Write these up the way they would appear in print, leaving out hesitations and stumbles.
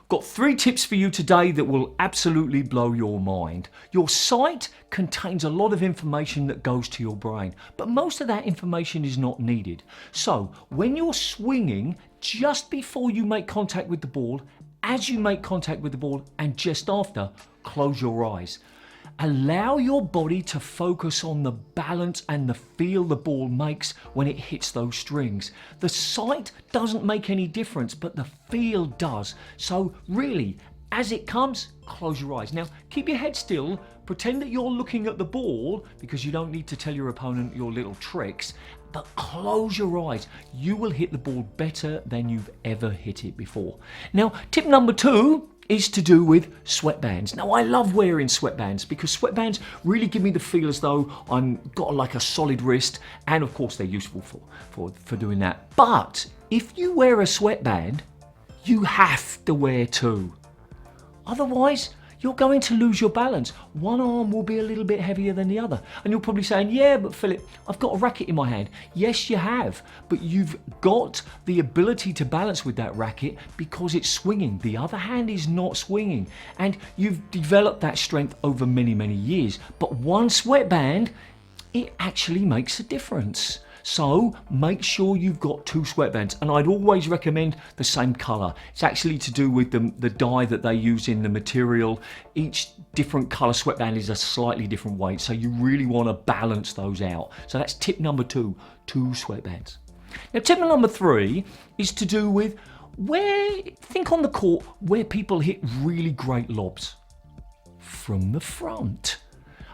Got 3 tips for you today that will absolutely blow your mind. Your sight contains a lot of information that goes to your brain, but most of that information is not needed. So when you're swinging, just before you make contact with the ball, as you make contact with the ball, and just after, close your eyes. Allow your body to focus on the balance and the feel the ball makes when it hits those strings. The sight doesn't make any difference, but the feel does. So really, as it comes, close your eyes. Now, keep your head still, pretend that you're looking at the ball, because you don't need to tell your opponent your little tricks, but close your eyes. You will hit the ball better than you've ever hit it before. Now, tip number 2 is to do with sweatbands. Now, I love wearing sweatbands because sweatbands really give me the feel as though I've got like a solid wrist, and of course they're useful for doing that. But if you wear a sweatband, you have to wear 2. Otherwise, you're going to lose your balance. One arm will be a little bit heavier than the other. And you're probably saying, yeah, but Philip, I've got a racket in my hand. Yes, you have, but you've got the ability to balance with that racket because it's swinging. The other hand is not swinging. And you've developed that strength over many, many years. But one sweatband, it actually makes a difference. So make sure you've got 2 sweatbands, and I'd always recommend the same color. It's actually to do with the dye that they use in the material. Each different color sweatband is a slightly different weight, so you really want to balance those out. So that's tip number 2, 2 sweatbands. Now, tip number 3 is to do with think on the court where people hit really great lobs. From the front.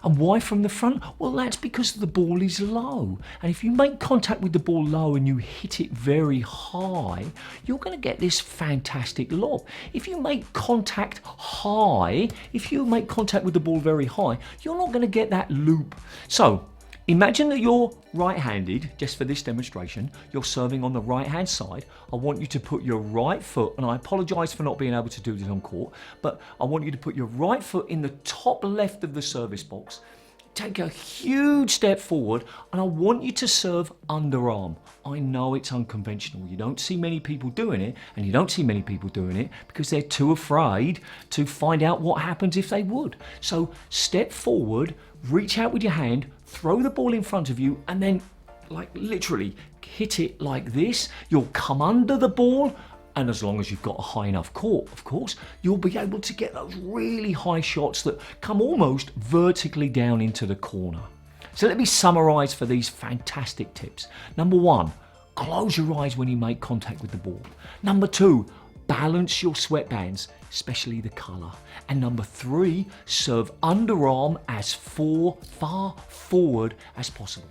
And why from the front? Well, that's because the ball is low. And if you make contact with the ball low and you hit it very high, you're going to get this fantastic lob. If you make contact high, if you make contact with the ball very high, you're not going to get that loop. So imagine that you're right-handed, just for this demonstration, you're serving on the right-hand side. I want you to put your right foot, and I apologize for not being able to do this on court, but I want you to put your right foot in the top left of the service box. Take a huge step forward, and I want you to serve underarm. I know it's unconventional. You don't see many people doing it, and you don't see many people doing it because they're too afraid to find out what happens if they would. So step forward, reach out with your hand, throw the ball in front of you, and then like literally hit it like this. You'll come under the ball, and as long as you've got a high enough court, of course, you'll be able to get those really high shots that come almost vertically down into the corner. So let me summarize for these fantastic tips. Number 1, close your eyes when you make contact with the ball. Number 2, balance your sweatbands, especially the color. And number 3, serve underarm as far forward as possible.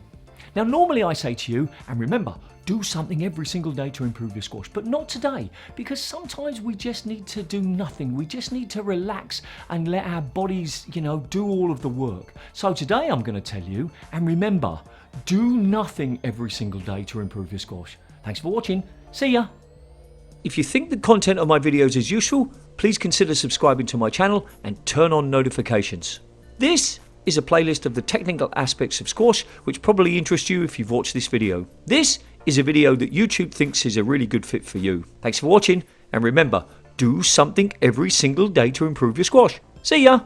Now, normally I say to you, and remember, do something every single day to improve your squash, but not today, because sometimes we just need to do nothing. We just need to relax and let our bodies, do all of the work. So today I'm going to tell you, and remember, do nothing every single day to improve your squash. Thanks for watching. See ya. If you think the content of my videos is useful, please consider subscribing to my channel and turn on notifications. This is a playlist of the technical aspects of squash, which probably interests you if you've watched this video. This is a video that YouTube thinks is a really good fit for you. Thanks for watching, and remember, do something every single day to improve your squash. See ya!